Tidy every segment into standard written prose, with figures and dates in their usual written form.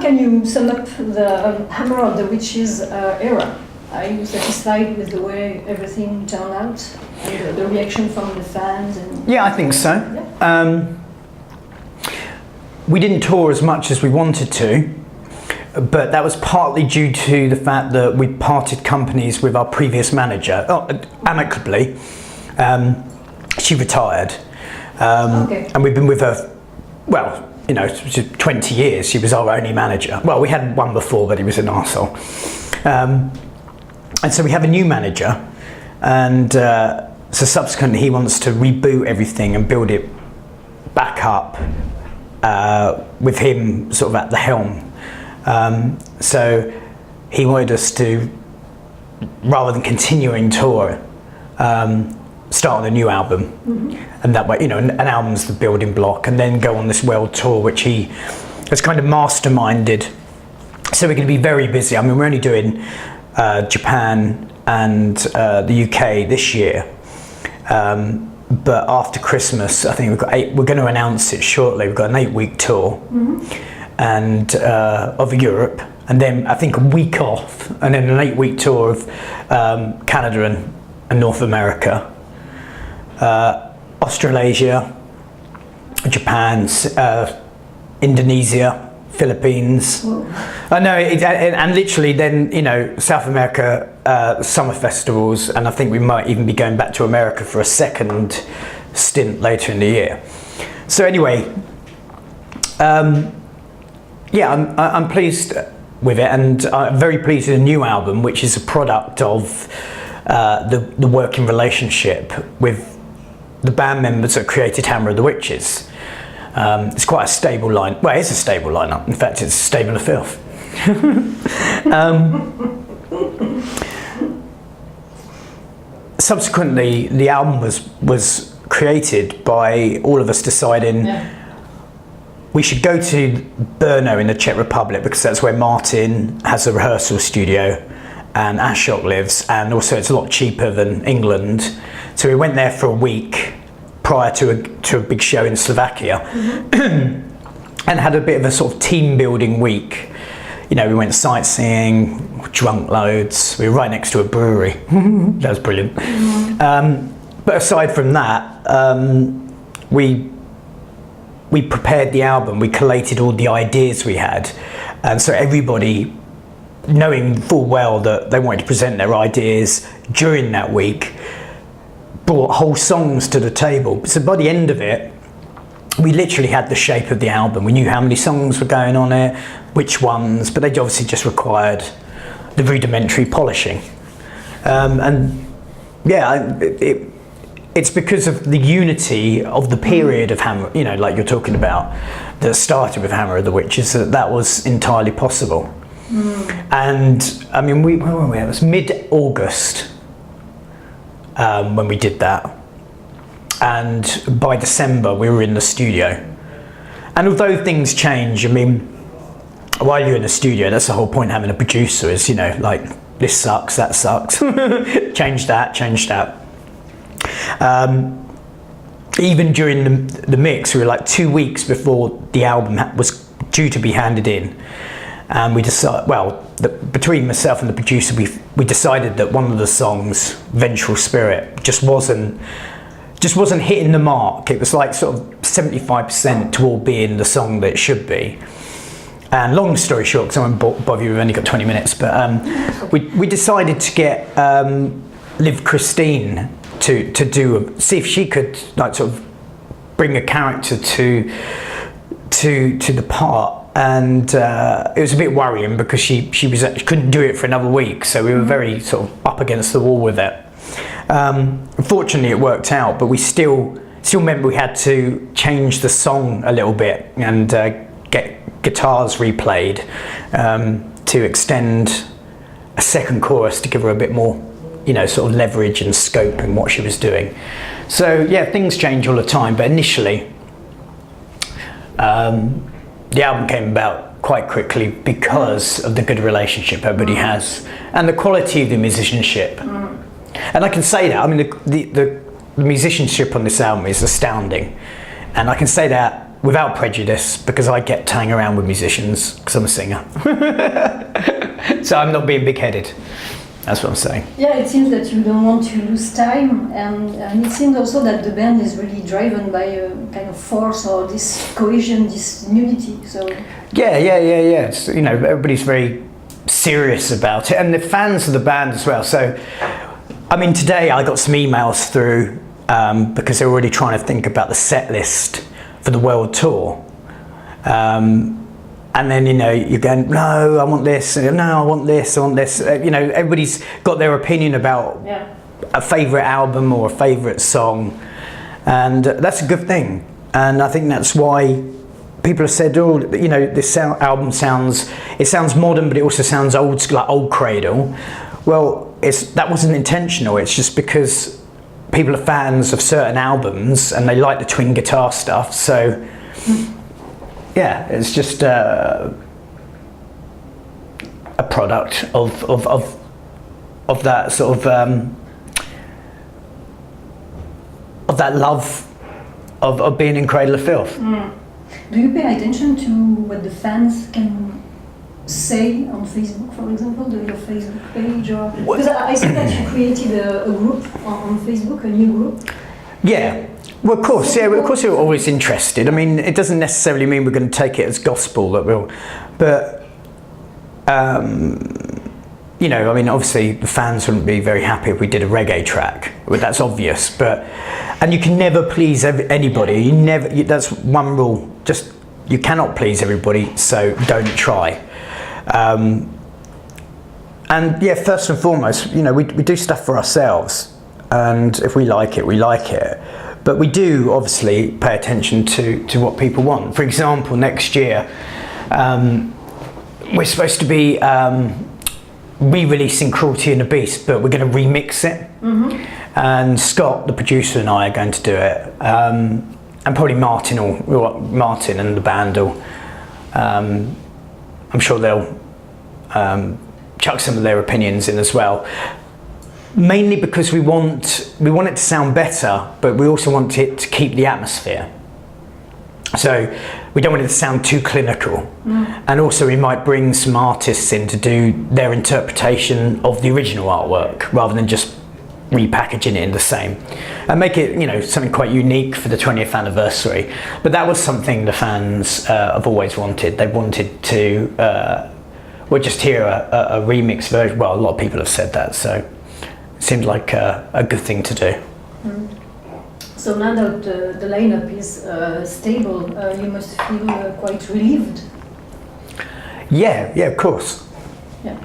can you sum up the Hammer of the Witches era? Are you satisfied with the way everything turned out and the reaction from the fans? And yeah, I think so. Yeah. We didn't tour as much as we wanted to, but that was partly due to the fact that we parted companies with our previous manager, amicably. She retired, and we've been with her, well, you know, 20 years. She was our only manager. Well, we had one before, but he was an arsehole. And so we have a new manager, and so subsequently he wants to reboot everything and build it back up with him sort of at the helm. So he wanted us to, rather than continuing tour, start on a new album. And that way, you know, an album's the building block, and then go on this world tour, which he has kind of masterminded. So we're going to be very busy. I mean, we're only doing Japan and the UK this year, but after Christmas, I think we're going to announce it shortly. We've got an 8-week tour, and of Europe, and then I think a week off, and then an 8-week tour of Canada and North America, Australasia, Japan, Indonesia, Philippines. I know, and literally then, you know, South America, summer festivals, and I think we might even be going back to America for a second stint later in the year. So anyway, yeah, I'm pleased with it, and I'm very pleased with the new album, which is a product of the working relationship with the band members that created Hammer of the Witches. It's quite a stable line. Well, it's a stable lineup. In fact, it's a stable of filth. Subsequently, the album was created by all of us deciding we should go to Brno in the Czech Republic, because that's where Martin has a rehearsal studio and Ashok lives, and also it's a lot cheaper than England. So we went there for a week prior to a big show in Slovakia, and had a bit of a sort of team building week. You know, we went sightseeing, drunk loads. We were right next to a brewery. That was brilliant. But aside from that, we prepared the album. We collated all the ideas we had, and so everybody, knowing full well that they wanted to present their ideas during that week, brought whole songs to the table. So by the end of it, we literally had the shape of the album. We knew how many songs were going on it, which ones, but they obviously just required the rudimentary polishing. And yeah, it's because of the unity of the period of Hammer, you know, like you're talking about, that started with Hammer of the Witches, that was entirely possible. And I mean, where were we? It was mid-August when we did that, and by December we were in the studio. And although things change, I mean, while you're in the studio, that's the whole point of having a producer, is, you know, like, this sucks, that sucks, change that. Even during the mix, we were like 2 weeks before the album was due to be handed in, and we decided, well, between myself and the producer, we decided that one of the songs, Vengeful Spirit, just wasn't hitting the mark. It was like sort of 75% toward being the song that it should be. And long story short, because I won't bother you, we've only got 20 minutes, but we decided to get Liv Christine to see if she could, like, sort of bring a character to the part. And it was a bit worrying because she couldn't do it for another week, so we were very sort of up against the wall with it. Unfortunately, it worked out, but we still meant we had to change the song a little bit and get guitars replayed to extend a second chorus to give her a bit more, you know, sort of leverage and scope in what she was doing. So yeah, things change all the time, but initially the album came about quite quickly because of the good relationship everybody has and the quality of the musicianship. And I can say that, I mean, the musicianship on this album is astounding, and I can say that without prejudice, because I get to hang around with musicians because I'm a singer. So I'm not being big-headed. That's what I'm saying. Yeah, it seems that you don't want to lose time, and it seems also that the band is really driven by a kind of force or this cohesion, this unity. So Yeah. It's, you know, everybody's very serious about it, and the fans of the band as well. So, I mean, today I got some emails through because they're already trying to think about the set list for the world tour. And then, you know, you're going, no, I want this, no, I want this, I want this. You know, everybody's got their opinion about a favourite album or a favourite song, and that's a good thing. And I think that's why people have said, oh, you know, this album sounds modern, but it also sounds old, like old Cradle. Well, that wasn't intentional. It's just because people are fans of certain albums and they like the twin guitar stuff. So, yeah, it's just a product of that sort of that love of being in Cradle of Filth. Do you pay attention to what the fans can say on Facebook, for example, your Facebook page? Or because I see that you created a group on Facebook, a new group. Yeah. Well, of course, we're always interested. I mean, it doesn't necessarily mean we're going to take it as gospel that we'll, but you know, I mean, obviously the fans wouldn't be very happy if we did a reggae track. Well, that's obvious, and you can never please anybody. That's one rule. Just you cannot please everybody, so don't try. And yeah, first and foremost, you know, we do stuff for ourselves, and if we like it, we like it. But we do obviously pay attention to what people want. For example, next year, we're supposed to be re-releasing Cruelty and the Beast, but we're going to remix it. And Scott, the producer, and I are going to do it. And probably Martin and the band will, I'm sure they'll chuck some of their opinions in as well. Mainly because we want it to sound better, but we also want it to keep the atmosphere. So we don't want it to sound too clinical. And also we might bring some artists in to do their interpretation of the original artwork rather than just repackaging it in the same, and make it, you know, something quite unique for the 20th anniversary. But that was something the fans have always wanted. They wanted to just hear a remix version. Well, a lot of people have said that, so it seemed like a good thing to do. So now that the lineup is stable, you must feel quite relieved. Yeah, of course. Yeah.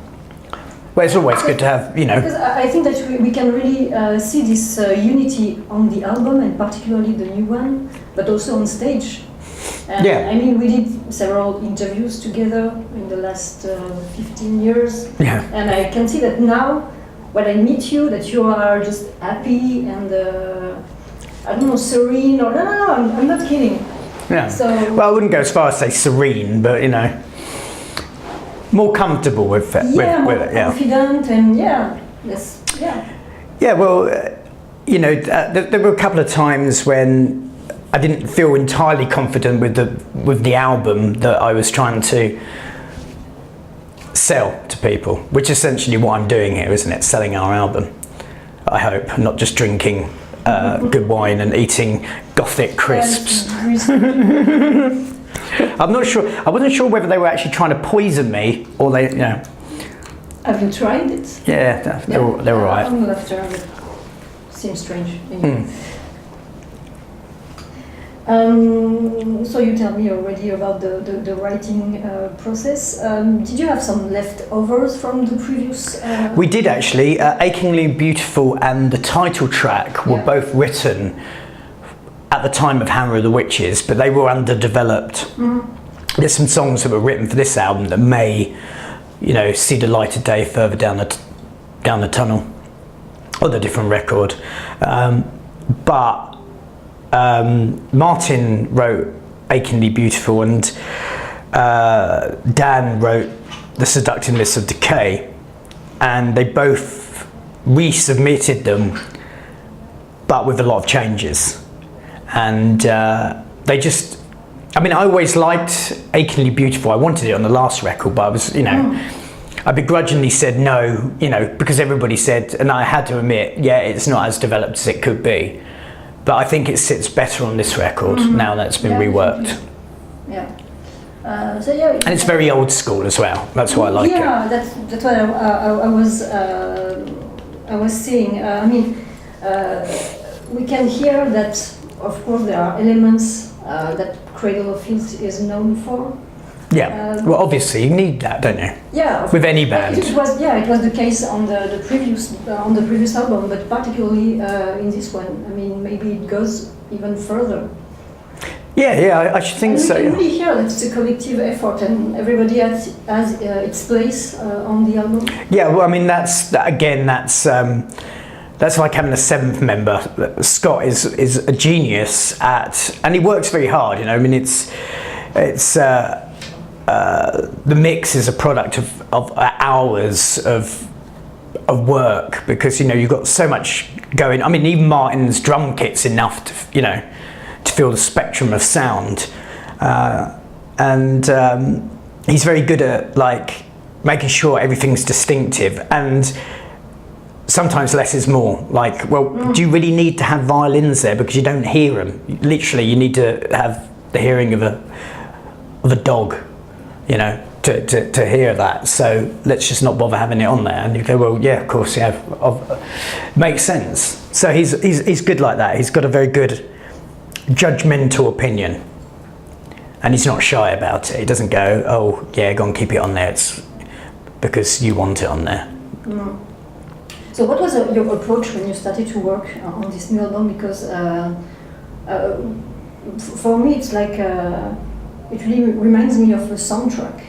Well, it's always good to have, you know. Because I think that we can really see this unity on the album, and particularly the new one, but also on stage. And I mean, we did several interviews together in the last 15 years. Yeah. And I can see that now, when I meet you, that you are just happy and, I don't know, serene, or no, I'm not kidding. Yeah. So, well, I wouldn't go as far as say serene, but, you know, more comfortable with it. Yeah, with it, confident, and yeah. Yeah, well, you know, there were a couple of times when I didn't feel entirely confident with the album that I was trying to sell to people, which is essentially what I'm doing here, isn't it? Selling our album, I hope, not just drinking good wine and eating gothic crisps. I'm not sure. I wasn't sure whether they were actually trying to poison me or they, you know. Have you tried it? Yeah, they're all right. I'm after it. Seems strange. So you tell me already about the writing process. Did you have some leftovers from the previous? We did actually. Achingly Beautiful and the title track were both written at the time of Hammer of the Witches, but they were underdeveloped. There's some songs that were written for this album that may, you know, see the light of day further down the tunnel, or the different record. But Martin wrote Achingly Beautiful, and Dan wrote The Seductiveness of Decay, and they both resubmitted them, but with a lot of changes. And they just, I mean, I always liked Achingly Beautiful. I wanted it on the last record, but I was, I begrudgingly said no, because everybody said, and I had to admit, yeah, it's not as developed as it could be. But I think it sits better on this record now that it's been reworked. Yeah. And it's very old school as well. That's why I like it. Yeah, that's what I was saying. We can hear that, of course, there are elements that Cradle of Filth is known for. Yeah. Well, obviously, you need that, don't you? Yeah. With any band. It was the case on the previous album, but particularly in this one. I mean, maybe it goes even further. Yeah, I should think so. You can really hear that it's a collective effort, and everybody has its place on the album. Yeah, well, I mean, that's like having a seventh member. Scott is a genius and he works very hard. I mean, it's the mix is a product of hours of work, because you've got so much going. I mean, even Martin's drum kit's enough to to feel the spectrum of sound, and he's very good at making sure everything's distinctive, and sometimes less is more. Do you really need to have violins there, because you don't hear them? Literally, you need to have the hearing of a dog, to hear that. So let's just not bother having it on there. And you go, well, yeah, of course, yeah, makes sense. So he's good like that. He's got a very good judgmental opinion, and he's not shy about it. He doesn't go, oh yeah, go and keep it on there. It's because you want it on there. So what was your approach when you started to work on this new album? Because for me, it's like it really reminds me of a soundtrack.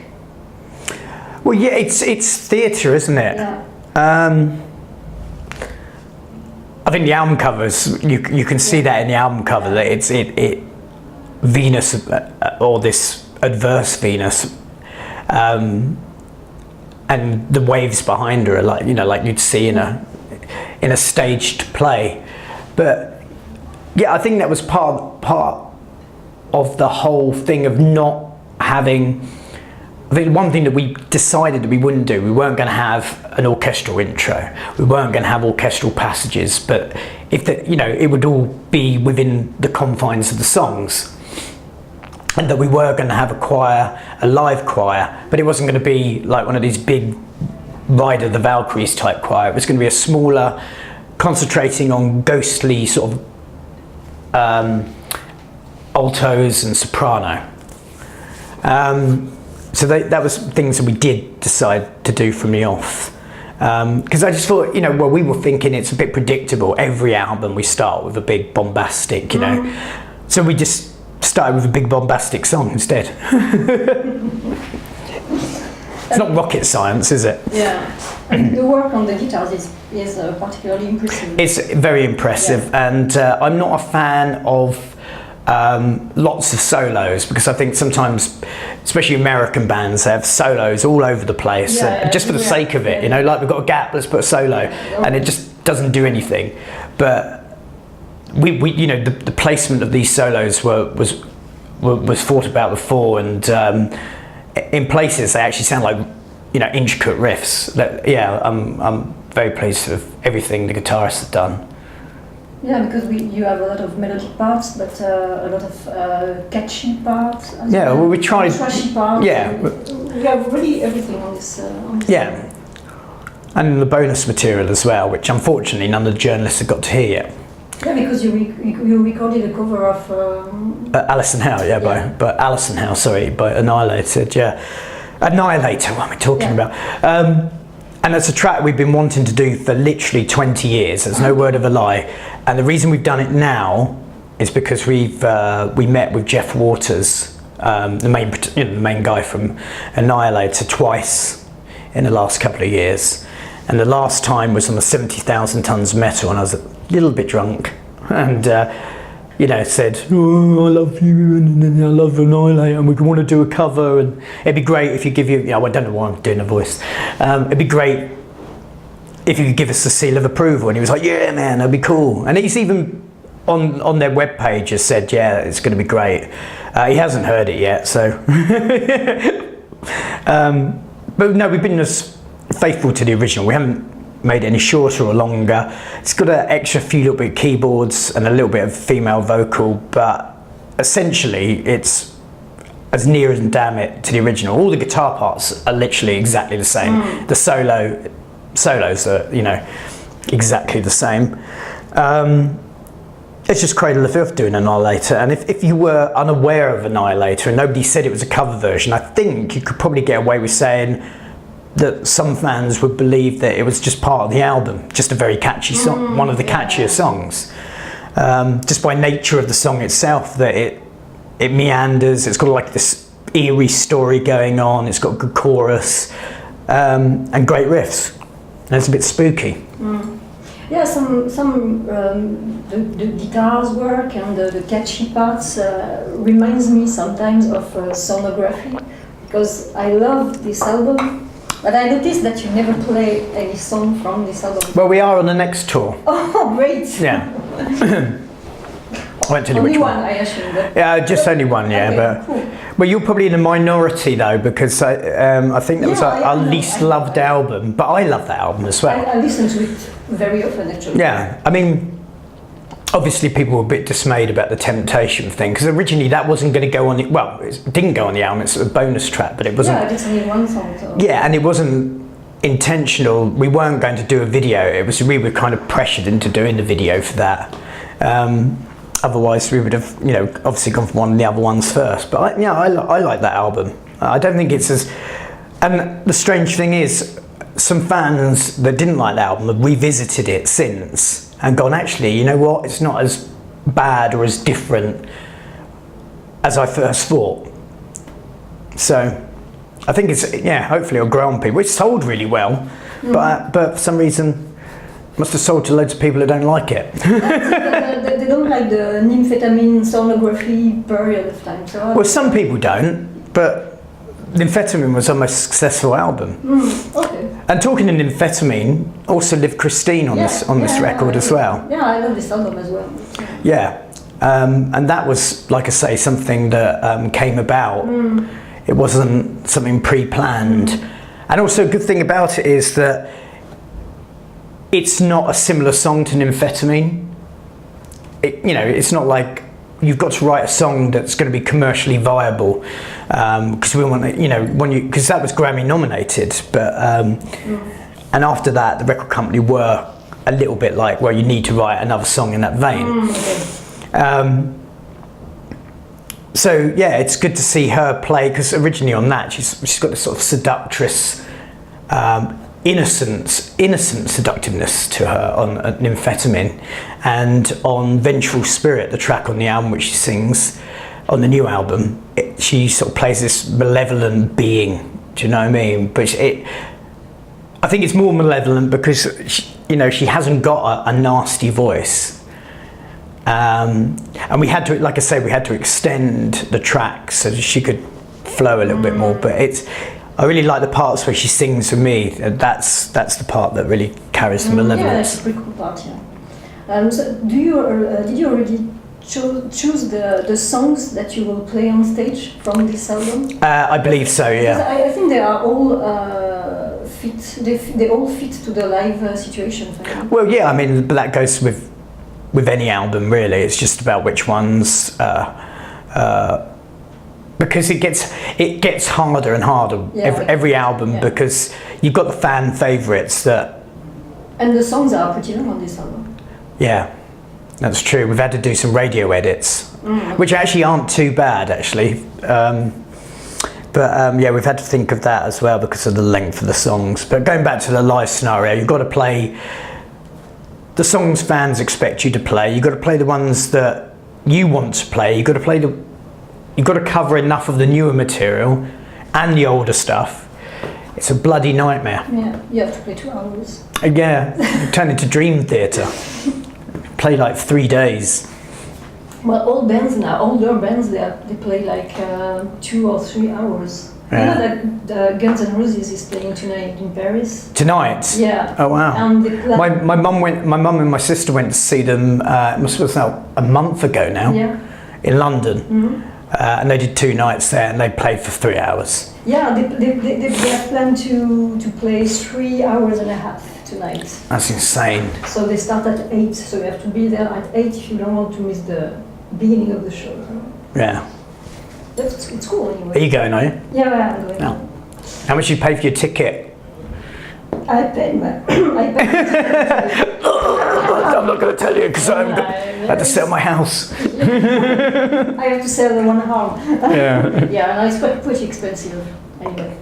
Well, yeah, it's theatre, isn't it? Yeah. I think the album covers, you can see that in the album cover, that it Venus, or this adverse Venus, and the waves behind her are like you'd see in a staged play. But yeah, I think that was part of the whole thing of not having. I think one thing that we decided that we wouldn't do, we weren't going to have an orchestral intro, we weren't going to have orchestral passages, but it would all be within the confines of the songs, and that we were going to have a live choir, but it wasn't going to be like one of these big Ride of the Valkyries type choir. It was going to be a smaller, concentrating on ghostly sort of altos and soprano. So that was things that we did decide to do from the off, because I just thought, we were thinking it's a bit predictable. Every album we start with a big bombastic, so we just started with a big bombastic song instead. It's not rocket science, is it? Yeah, and the work on the guitars is particularly impressive. It's very impressive, and I'm not a fan of lots of solos, because I think sometimes, especially American bands, have solos all over the place, just for the sake of it. Like we've got a gap, let's put a solo, and it just doesn't do anything. But we the placement of these solos was thought about before, and in places they actually sound like intricate riffs. I'm very pleased with everything the guitarists have done. Yeah, because you have a lot of melodic parts, but a lot of catchy parts. Yeah, well, we tried. Trashy parts. Yeah, we have really everything on this. Yeah, and the bonus material as well, which unfortunately none of the journalists have got to hear yet. Yeah, because you recorded a cover of Alison Howe, by Alison Howe, by Annihilated. Yeah, Annihilator. What am I talking about? And it's a track we've been wanting to do for literally 20 years. There's no word of a lie. And the reason we've done it now is because we met with Jeff Waters, the main guy from Annihilator, twice in the last couple of years. And the last time was on the 70,000 Tons of Metal, and I was a little bit drunk, and said, oh, I love you, and I love Annihilator, and we want to do a cover, and it'd be great if you I don't know why I'm doing a voice. It'd be great if you could give us the seal of approval. And he was like, yeah, man, that'd be cool. And he's even on their webpage has said, yeah, it's going to be great. He hasn't heard it yet, so. But no, we've been as faithful to the original. We haven't made it any shorter or longer. It's got an extra few little bit of keyboards and a little bit of female vocal, but essentially it's as near as damn it to the original. All the guitar parts are literally exactly the same. The solos are, you know, exactly the same. It's just Cradle of Filth doing Annihilator, and if you were unaware of Annihilator and nobody said it was a cover version, I think you could probably get away with saying that some fans would believe that it was just part of the album, just a very catchy song, one of the catchier songs. Just by nature of the song itself, that it meanders, it's got like this eerie story going on, it's got a good chorus, and great riffs, and it's a bit spooky. Yeah, the guitars work and the catchy parts reminds me sometimes of sonography, because I love this album, but I noticed that you never play any song from this album. Well, we are on the next tour. Oh, great! Yeah. I won't tell you only which one, I assume. But yeah, just only one, yeah. Okay, but cool. Well, you're probably in a minority though, because I think that was our least loved album, but I love that album as well. I listen to it very often, actually. Yeah, I mean, obviously people were a bit dismayed about the Temptation thing, because originally that wasn't going to go on it. Well, it didn't go on the album. It's a bonus track, but it wasn't. Yeah, it's only one song. So. Yeah, and it wasn't intentional. We weren't going to do a video. We were kind of pressured into doing the video for that. Otherwise, we would have, you know, obviously gone for one of the other ones first. But I like that album. I don't think it's as. And the strange thing is, some fans that didn't like the album have revisited it since and gone, actually, you know what? It's not as bad or as different as I first thought. So, I think it's, yeah, hopefully it'll grow on people. It's sold really well, but for some reason. Must have sold to loads of people that don't like it. They don't like the nymphetamine sonography period of time. So well, some people don't, but Nymphetamine was our most successful album. Okay. And talking of Nymphetamine, also Live Christine on this record as well. Yeah, I love this album as well. Yeah, and that was, like I say, something that came about. It wasn't something pre-planned. And also a good thing about it is that it's not a similar song to Nymphetamine. You know, it's not like you've got to write a song that's going to be commercially viable, because we want to, you know, because that was Grammy nominated, but and after that the record company were a little bit like, well, you need to write another song in that vein. So yeah, it's good to see her play, because originally on that she's got this sort of seductress, innocent seductiveness to her on Nymphetamine, and on Vengeful Spirit, the track on the album which she sings on the new album, she sort of plays this malevolent being. Do you know what I mean? But I think it's more malevolent because she hasn't got a nasty voice, and we had to, like I say, we had to extend the track so that she could flow a little bit more. But I really like the parts where she sings with me. That's the part that really carries the malevolence. Yeah, that's a pretty cool part. Yeah. So did you already choose the songs that you will play on stage from this album? I believe so. Yeah. I think they are all fit. They all fit to the live situation. Well, yeah. I mean, but that goes with any album, really. It's just about which ones. Because it gets harder and harder every album, because you've got the fan favourites that. And the songs are pretty long on this album. Yeah, that's true. We've had to do some radio edits, which actually aren't too bad, actually. But we've had to think of that as well because of the length of the songs. But going back to the live scenario, you've got to play the songs fans expect you to play. You've got to play the ones that you want to play. You've got to cover enough of the newer material and the older stuff. It's a bloody nightmare. Yeah, you have to play 2 hours. Yeah, turn into Dream Theatre. Play like 3 days. Well, all bands now, older bands, they play like 2 or 3 hours. Yeah. You know that Guns N' Roses is playing tonight in Paris? Tonight? Yeah. Oh wow. My mum and my sister went to see them, it must have been a month ago now, in London. and they did 2 nights there, and they played for 3 hours. Yeah, they have planned to play 3 hours and a half tonight. That's insane. So they start at 8, so you have to be there at 8 if you don't want to miss the beginning of the show. Yeah. It's cool anyway. Are you going, are you? Yeah, I'm going. No. How much did you pay for your ticket? I paid my... I'm not going to tell you because I had to sell my house. I have to sell the one house. Yeah. Yeah, no, it's pretty expensive anyway.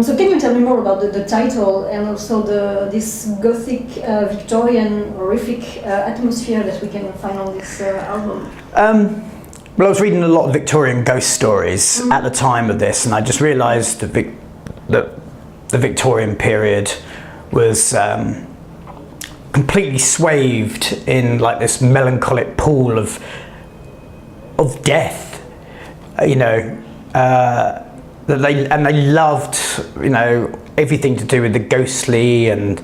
So can you tell me more about the title and also this gothic, Victorian, horrific atmosphere that we can find on this album? Well, I was reading a lot of Victorian ghost stories at the time of this, and I just realised that the Victorian period was completely swathed in like this melancholic pool of death. You know, they loved, you know, everything to do with the ghostly and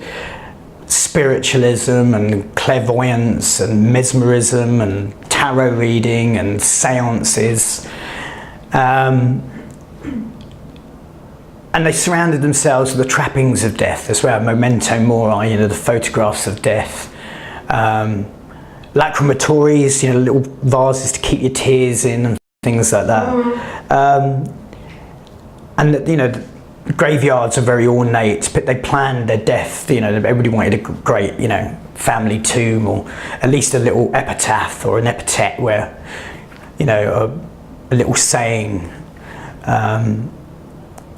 spiritualism and clairvoyance and mesmerism and tarot reading and seances. And they surrounded themselves with the trappings of death as well, memento mori, you know, the photographs of death. Lacrimatories, you know, little vases to keep your tears in and things like that. And, you know, the graveyards are very ornate, but they planned their death, you know, everybody wanted a great, you know, family tomb or at least a little epitaph or an epithet where, you know, a little saying.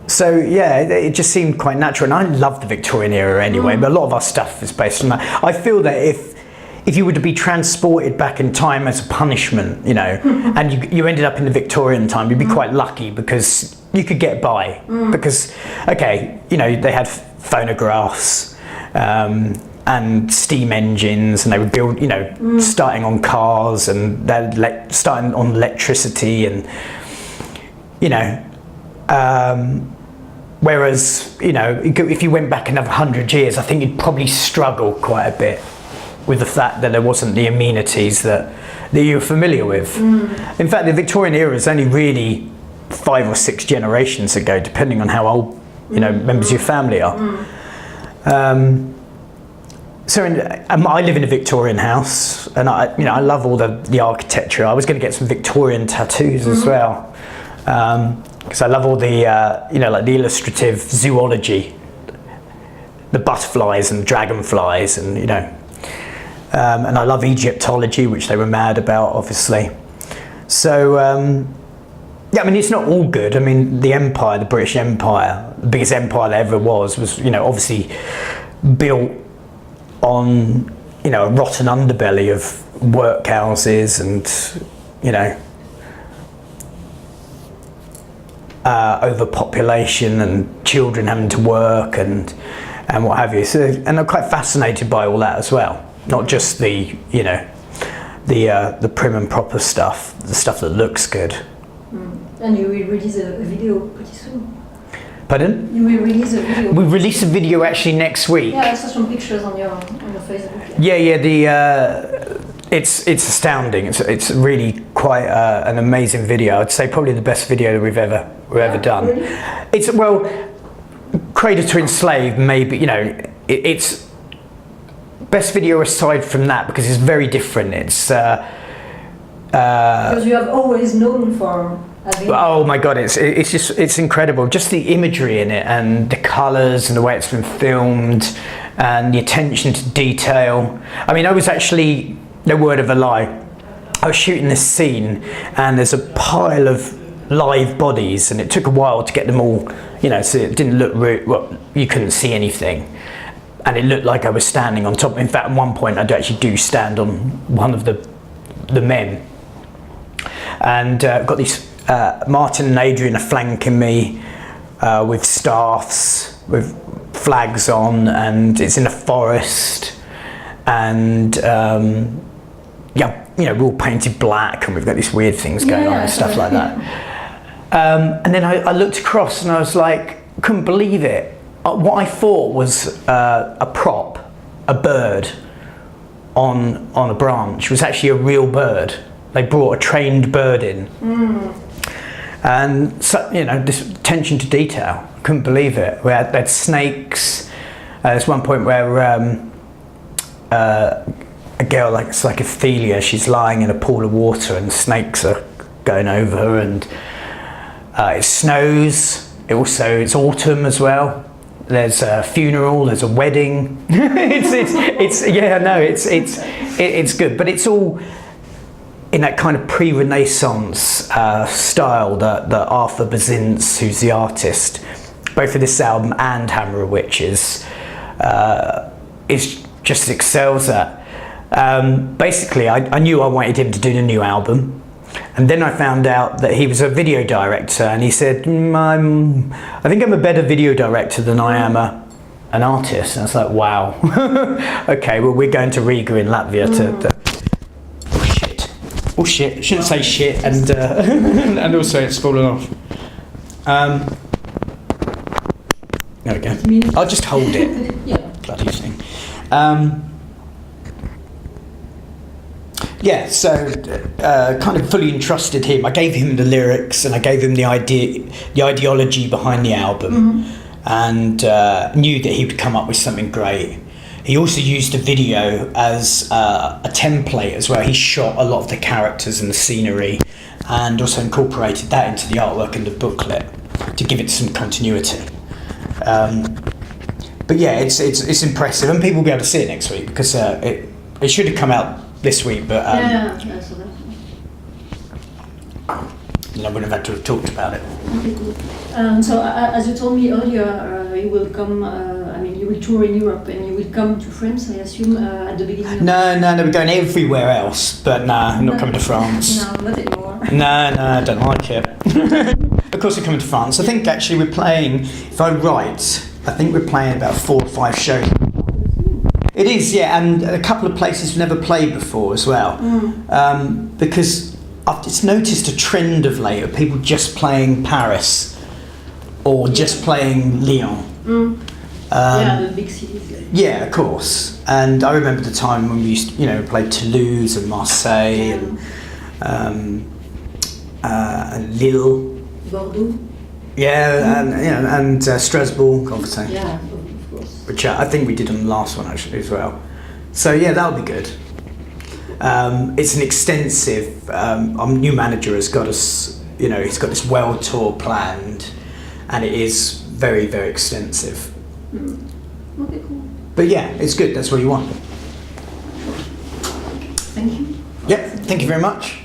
So yeah, it just seemed quite natural, and I love the Victorian era anyway, but a lot of our stuff is based on that. I feel that if you were to be transported back in time as a punishment, you know, and you ended up in the Victorian time, you'd be quite lucky because you could get by. Because, okay, you know, they had phonographs and steam engines, and they would build, you know, starting on cars, and they're starting on electricity, and, you know, whereas, you know, if you went back another 100 years, I think you'd probably struggle quite a bit with the fact that there wasn't the amenities that you're familiar with. In fact, the Victorian era is only really 5 or 6 generations ago, depending on how old, you know, members of your family are. So I live in a Victorian house, and I love all the architecture. I was going to get some Victorian tattoos as well. Because I love all the, you know, like the illustrative zoology, the butterflies and dragonflies, and, you know, and I love Egyptology, which they were mad about, obviously. So, yeah, I mean, it's not all good. I mean, the empire, the British Empire, the biggest empire there ever was, you know, obviously built on, you know, a rotten underbelly of workhouses and, you know, overpopulation and children having to work and what have you. So, and I'm quite fascinated by all that as well. Not just the, you know, the prim and proper stuff, the stuff that looks good. And you will release a video pretty soon. Pardon? You will release a video. We release a video actually next week. Yeah, I saw some pictures on your Facebook. Yeah. It's astounding. It's really quite an amazing video. I'd say probably the best video that we've ever done. Really? It's, well, Cradle to Enslave, maybe, you know, it's best video aside from that because it's very different. It's because you have always known for. Oh my God, it's incredible. Just the imagery in it and the colours and the way it's been filmed and the attention to detail. I mean, I was actually, no word of a lie, I was shooting this scene and there's a pile of live bodies and it took a while to get them all, you know, so it didn't look, well, you couldn't see anything. And it looked like I was standing on top. In fact, at one point I do stand on one of the men. And got these, Martin and Adrian are flanking me with staffs, with flags on, and it's in a forest. And yeah, you know, we're all painted black and we've got these weird things going on and stuff like that. And then I looked across and I was like, couldn't believe it. What I thought was a prop, a bird on a branch, was actually a real bird. It they brought a trained bird in. And so, you know, this attention to detail, I couldn't believe it. We had snakes. There's one point where a girl, like, it's like Ophelia, she's lying in a pool of water and snakes are going over her, and it snows. It's autumn as well. There's a funeral, there's a wedding. It's good, but it's all in that kind of pre-Renaissance style that Arthur Bazintz, who's the artist, both for this album and Hammer of Witches, is just excels at. Basically, I knew I wanted him to do the new album, and then I found out that he was a video director, and he said, I think I'm a better video director than I am an artist. And I was like, wow. Okay, well, we're going to Riga in Latvia to oh shit, shouldn't say shit, and and also it's fallen off. There we go. I'll just hold it. Yeah. Bloody thing. Yeah, so kind of fully entrusted him. I gave him the lyrics and I gave him the ideology behind the album, and knew that he would come up with something great. He also used the video as a template as well. He shot a lot of the characters and the scenery, and also incorporated that into the artwork and the booklet to give it some continuity. But yeah, it's impressive, and people will be able to see it next week, because it should have come out this week, but So that. you know, I wouldn't have had to have talked about it. Okay, cool. So as you told me earlier, you will come. You will tour in Europe, and you will come to France, I assume, at the beginning. No, we're going everywhere else, but I'm not coming to France. No, not anymore. No, I don't like it. Of course, we're coming to France. I think actually we're playing. If I'm right, I think we're playing about 4 or 5 shows. It is, yeah, and a couple of places we've never played before as well. Because I've just noticed a trend of late of people just playing Paris or just playing Lyon. The big cities. Yeah, of course. And I remember the time when we used to, play Toulouse and Marseille and Lille. Bordeaux. Yeah, and Strasbourg, obviously. Yeah, of course. Which I think we did on the last one actually as well. So yeah, that'll be good. It's an extensive. Our new manager has got us. He's got this world tour planned, and it is very, very extensive. Okay, cool. But yeah, it's good. That's what you want. Thank you. Yep. Thank you very much.